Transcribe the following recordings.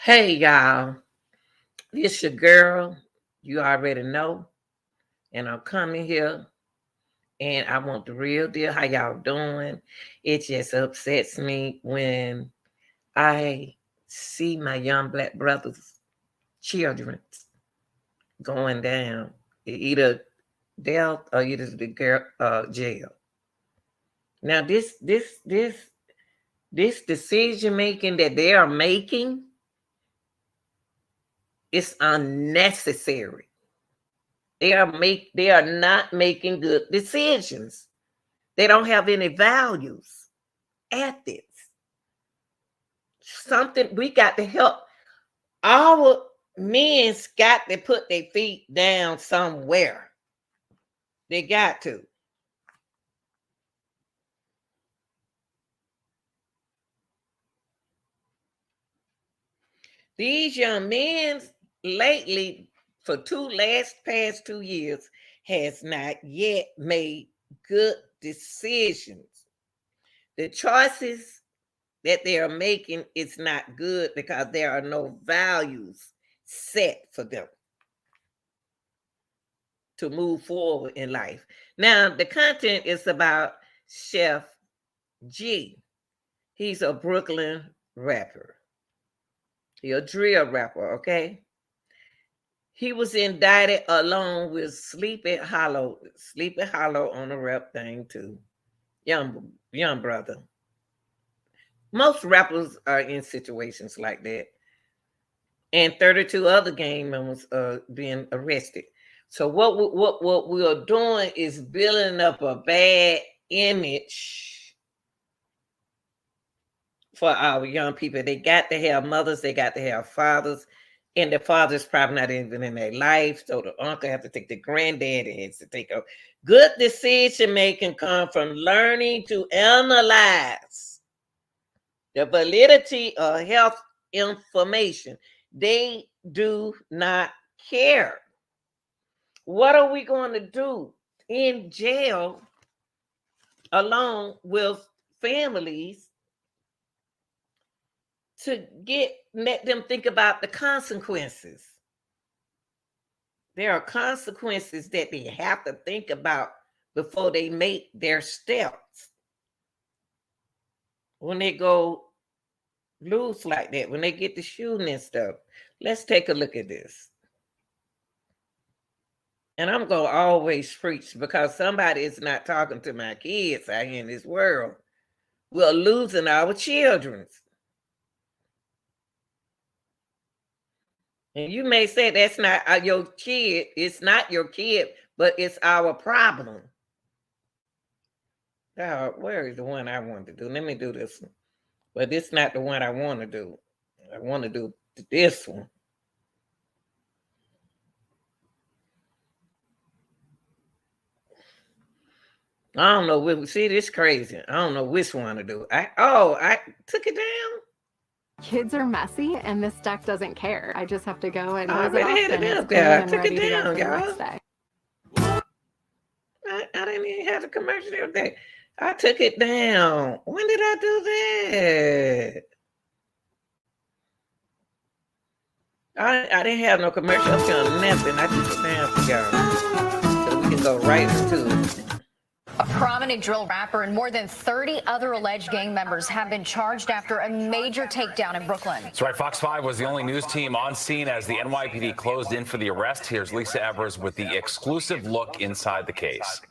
Hey y'all, this your girl. You already know, and I'm coming here, and I want the real deal. How y'all doing? It just upsets me when I see my young black brothers' children going down, either death or either the girl jail. Now this decision making that they are making is unnecessary. They are not making good decisions. They don't have any values, ethics. Something we got to help. Our men's got to put their feet down somewhere. They got to. These young men lately, for past 2 years, has not yet made good decisions. The choices that they are making is not good because there are no values set for them to move forward in life. Now, the content is about Sheff G. He's a Brooklyn rapper. He's a drill rapper, okay? He was indicted along with Sleepy Hollow on the rap thing too. Young brother. Most rappers are in situations like that. And 32 other gang members are being arrested. So what we are doing is building up a bad image for our young people. They got to have mothers, they got to have fathers, and the father's probably not even in their life. So the uncle has to take the granddaddy has to take a good decision making come from learning to analyze the validity of health information. They do not care. What are we going to do in jail along with families to let them think about the consequences? There are consequences that they have to think about before they make their steps. When they go loose like that, when they get to shooting and stuff. Let's take a look at this. And I'm going to always preach because somebody is not talking to my kids out here in this world. We're losing our children. And you may say that's not your kid. It's not your kid, but it's our problem. Where is the one I want to do? Let me do this one. But this is not the one I want to do. I want to do this one. I don't know. See, this crazy. I don't know which one to do. I took it down. Kids are messy, and this deck doesn't care. I just have to go and I close it already off, had and it it's up clean there. I and took ready it to go down, for the next y'all. day. I didn't even have the commercial up there. I took it down. When did I do that? I didn't have no commercial up here on nothing. I took it down for y'all so we can go right into it. A prominent drill rapper and more than 30 other alleged gang members have been charged after a major takedown in Brooklyn. That's right. Fox 5 was the only news team on scene as the NYPD closed in for the arrest. Here's Lisa Evers with the exclusive look inside the case.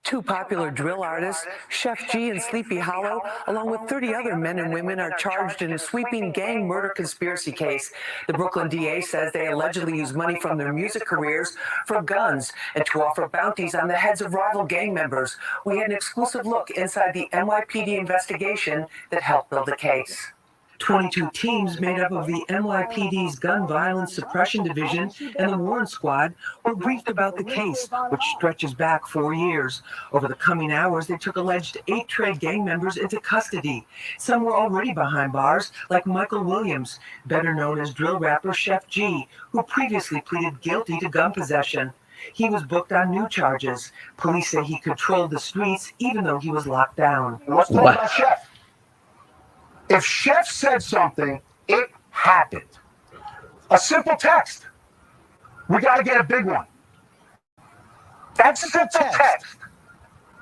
Two popular drill artists, Sheff G and Sleepy Hollow, along with 30 other men and women, are charged in a sweeping gang murder conspiracy case. The Brooklyn DA says they allegedly used money from their music careers for guns and to offer bounties on the heads of rival gang members. We had an exclusive look inside the NYPD investigation that helped build the case. 22 teams made up of the NYPD's Gun Violence Suppression Division and the Warrant Squad were briefed about the case, which stretches back 4 years. Over the coming hours, they took alleged 8 Trade gang members into custody. Some were already behind bars, like Michael Williams, better known as drill rapper Sheff G, who previously pleaded guilty to gun possession. He was booked on new charges. Police say he controlled the streets even though he was locked down. Let's talk about Sheff. If Sheff said something, it happened. A simple text. We got to get a big one. That simple text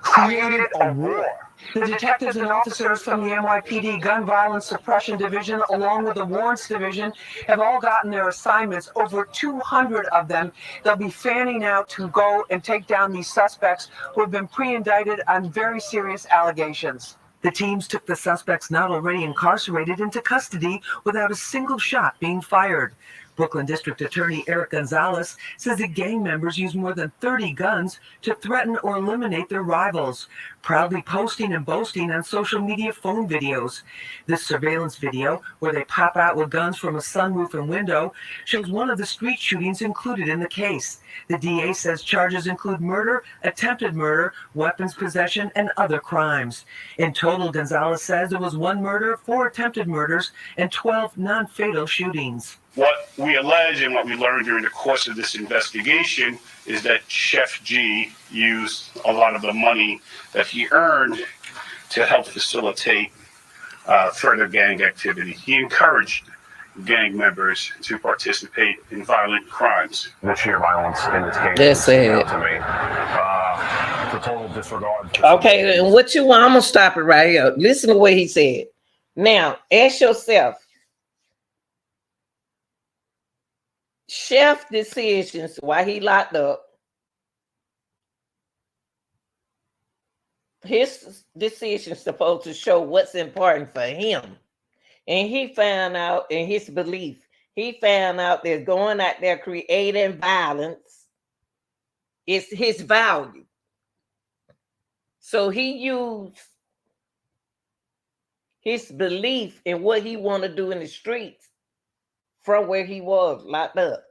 created a war. The detectives and officers from the NYPD Gun Violence Suppression Division, along with the Warrants Division, have all gotten their assignments. Over 200 of them. They'll be fanning out to go and take down these suspects who have been pre-indicted on very serious allegations. The teams took the suspects not already incarcerated into custody without a single shot being fired. Brooklyn District Attorney Eric Gonzalez says that gang members use more than 30 guns to threaten or eliminate their rivals, proudly posting and boasting on social media phone videos. This surveillance video, where they pop out with guns from a sunroof and window, shows one of the street shootings included in the case. The DA says charges include murder, attempted murder, weapons possession, and other crimes. In total, Gonzalez says there was 1 murder, 4 attempted murders, and 12 non-fatal shootings. What we allege and what we learned during the course of this investigation is that Sheff G used a lot of the money that he earned to help facilitate further gang activity. He encouraged gang members to participate in violent crimes. The sheer violence in this case That's it. to me. For total disregard. Okay, and what you want? I'm gonna stop it right here. Listen to what he said. Now, ask yourself, Sheff decisions while he locked up, his decisions supposed to show what's important for him. And he found out in his belief, he found out that going out there creating violence is his value. So he used his belief in what he wanted to do in the streets from where he was locked up.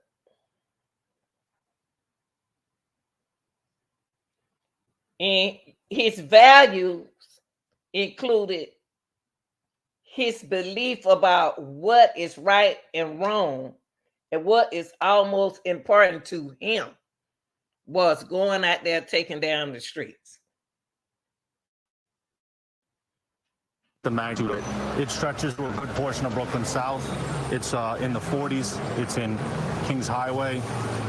And his values included his belief about what is right and wrong, and what is almost important to him was going out there taking down the streets. The magnitude. It stretches through a good portion of Brooklyn South. It's in the 40s. It's in Kings Highway,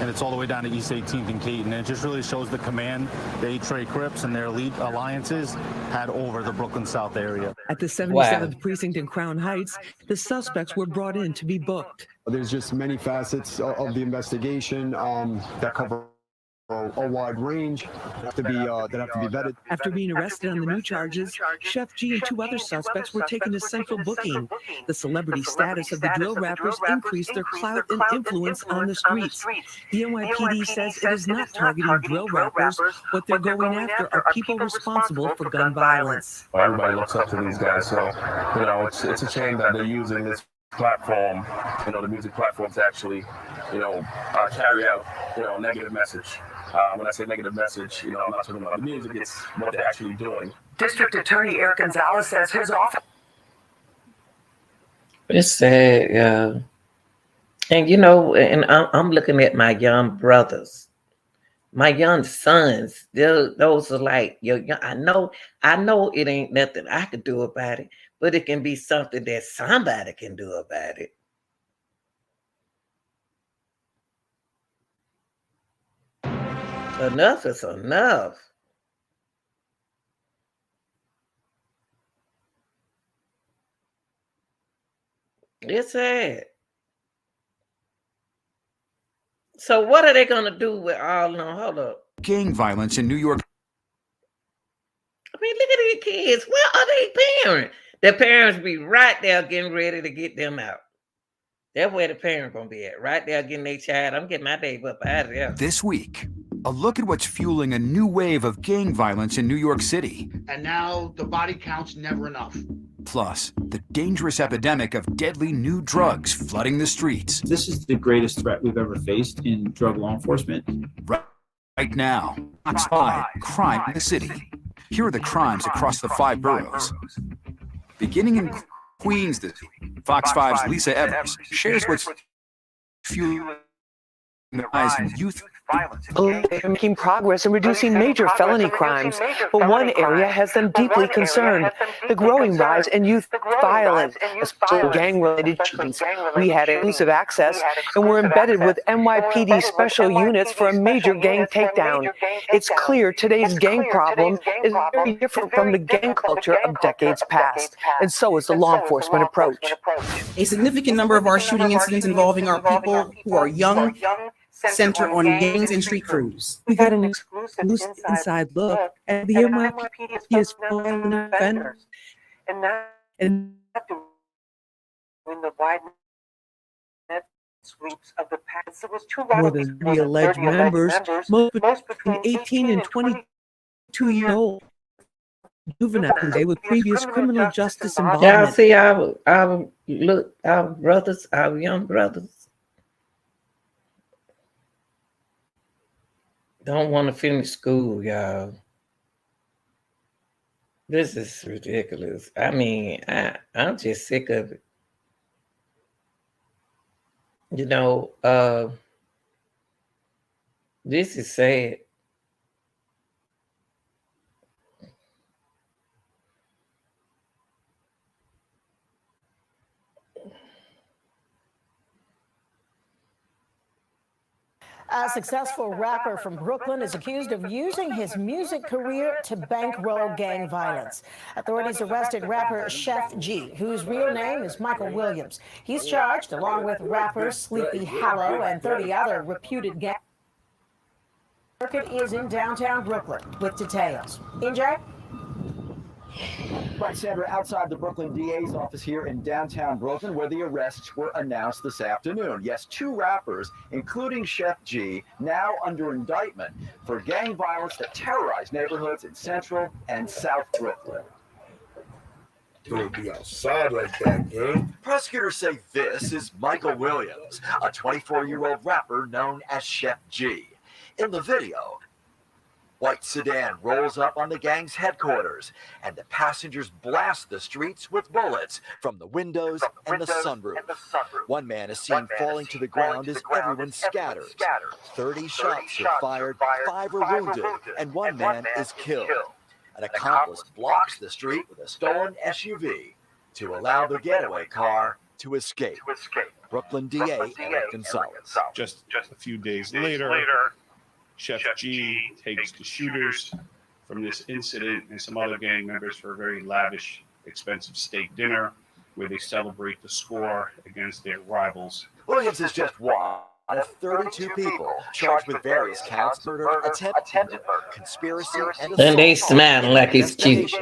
and it's all the way down to East 18th and Keaton. And it just really shows the command the H-Ray Crips and their elite alliances had over the Brooklyn South area. At the 77th Precinct in Crown Heights, the suspects were brought in to be booked. There's just many facets of the investigation that cover a wide range that have to be vetted. After being arrested on the new charges, Sheff G and 2 other suspects were taken to central booking. The celebrity status of the drill rappers increased their clout and influence on the streets. The NYPD says it is not targeting drill rappers. What they're going after are people responsible for gun violence. Everybody looks up to these guys, so you know it's a shame that they're using this platform, the music platform, to actually, carry out, a negative message. When I say negative message, I'm not talking about the music, it's what they're actually doing. District Attorney Eric Gonzalez says his office. It's sad, yeah. And and I'm looking at my young brothers, my young sons. Those are like I know it ain't nothing I could do about it, but it can be something that somebody can do about it. Enough is enough. It's sad. So what are they going to do with all? No, hold up. Gang violence in New York. I mean, look at these kids. Where are they parents? Their parents be right there getting ready to get them out. That's where the parents going to be at. Right there getting their child. I'm getting my baby up out of there. This week, a look at what's fueling a new wave of gang violence in New York City. And now the body count's never enough. Plus, the dangerous epidemic of deadly new drugs flooding the streets. This is the greatest threat we've ever faced in drug law enforcement. Right now, Fox 5, Crime in the City. Here are the crimes across the 5 boroughs. Beginning in Queens this week, Fox 5's Lisa Evers shares what's fueling the rise in youth They're making progress in reducing major felony crimes, but one area has them deeply concerned: the growing rise in youth violence, especially gang-related shootings. We had exclusive access and were embedded with NYPD special units for a major gang takedown. It's clear today's gang problem is very different from the gang culture of decades past, and so is the law enforcement approach. A significant number of our shooting incidents involving our people who are young center on gangs and street crews. We got an exclusive inside look at the NYPD's violent offenders, and doing the wide net sweeps of the past. It was more than 30 alleged members, most between 18 and 22 years old. Juveniles with previous criminal justice involvement. Y'all see our brothers, our young brothers, don't want to finish school, y'all. This is ridiculous. I mean, I'm just sick of it. You know, this is sad. A successful rapper from Brooklyn is accused of using his music career to bankroll gang violence. Authorities arrested rapper Sheff G, whose real name is Michael Williams. He's charged, along with rappers Sleepy Hollow and 30 other reputed gang. Circuit is in downtown Brooklyn with details. NJ? Right, Sandra, outside the Brooklyn DA's office here in downtown Brooklyn, where the arrests were announced this afternoon. Yes, 2 rappers, including Sheff G, now under indictment for gang violence that terrorized neighborhoods in Central and South Brooklyn. Don't be outside like that, man. Prosecutors say this is Michael Williams, a 24-year-old rapper known as Sheff G. In the video, white sedan rolls up on the gang's headquarters, and the passengers blast the streets with bullets from the windows and the sunroof. One man is seen falling to the ground as everyone scatters. 30 shots are fired, 5 are wounded, and one man is killed. An accomplice blocks the street with a stolen SUV to allow the getaway car to escape. Brooklyn DA Eric Gonzalez. Just a few days later, Sheff G takes the shooters from this incident and some other gang members for a very lavish, expensive steak dinner where they celebrate the score against their rivals. Williams is just one of 32 people charged with various counts: murder, attempted murder, conspiracy, and And they smiling like it's cute.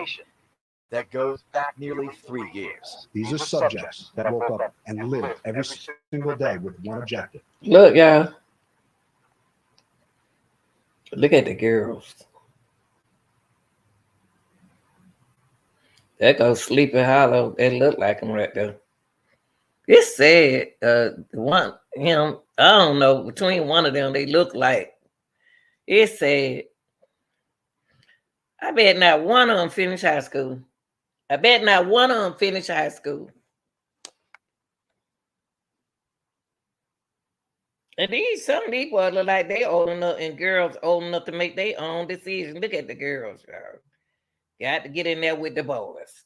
That goes back nearly 3 years. These are subjects that woke up and lived every single day with one objective. Look, y'all. Look at the girls. That goes Sleepy Hollow. That look like him right there. It's sad. I don't know, between one of them, they look like. It's sad. I bet not one of them finished high school. I bet not one of them finished high school. And some of these boys look like they old enough and girls old enough to make their own decisions. Look at the girls, y'all. Got to get in there with the boys.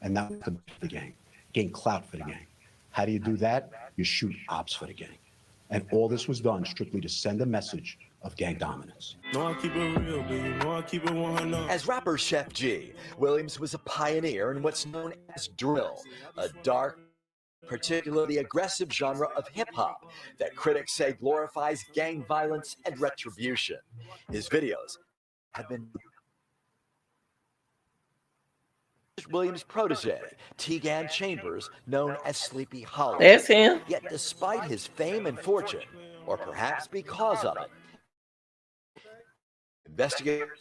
And that was the gang. Gain clout for the gang. How do you do that? You shoot ops for the gang. And all this was done strictly to send a message of gang dominance. As rapper Sheff G, Williams was a pioneer in what's known as drill, a dark, particularly aggressive genre of hip-hop that critics say glorifies gang violence and retribution. His videos have been Williams' protege, Tegan Chambers, known as Sleepy Hollow. That's him. Yet despite his fame and fortune, or perhaps because of it, investigators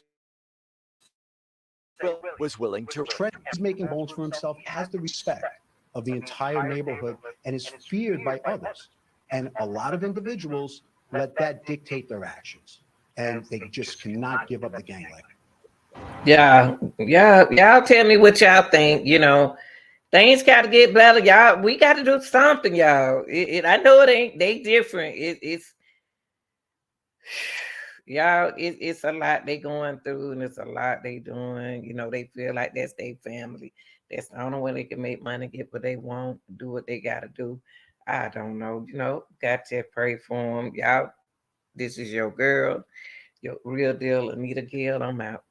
was willing to. Trent is making homes for himself, has the respect of the entire neighborhood, and is feared by others. And a lot of individuals let that dictate their actions. And they just cannot give up the gang like that. Yeah, y'all tell me what y'all think. Things got to get better, y'all. We got to do something, y'all. I know it ain't. They different. It's y'all. It's a lot they going through, and it's a lot they doing. You know, they feel like that's their family. That's the only way they can make money, get what they want, do what they got to do. I don't know. You know, got to pray for them, y'all. This is your girl, your real deal, Anita Gill. I'm out.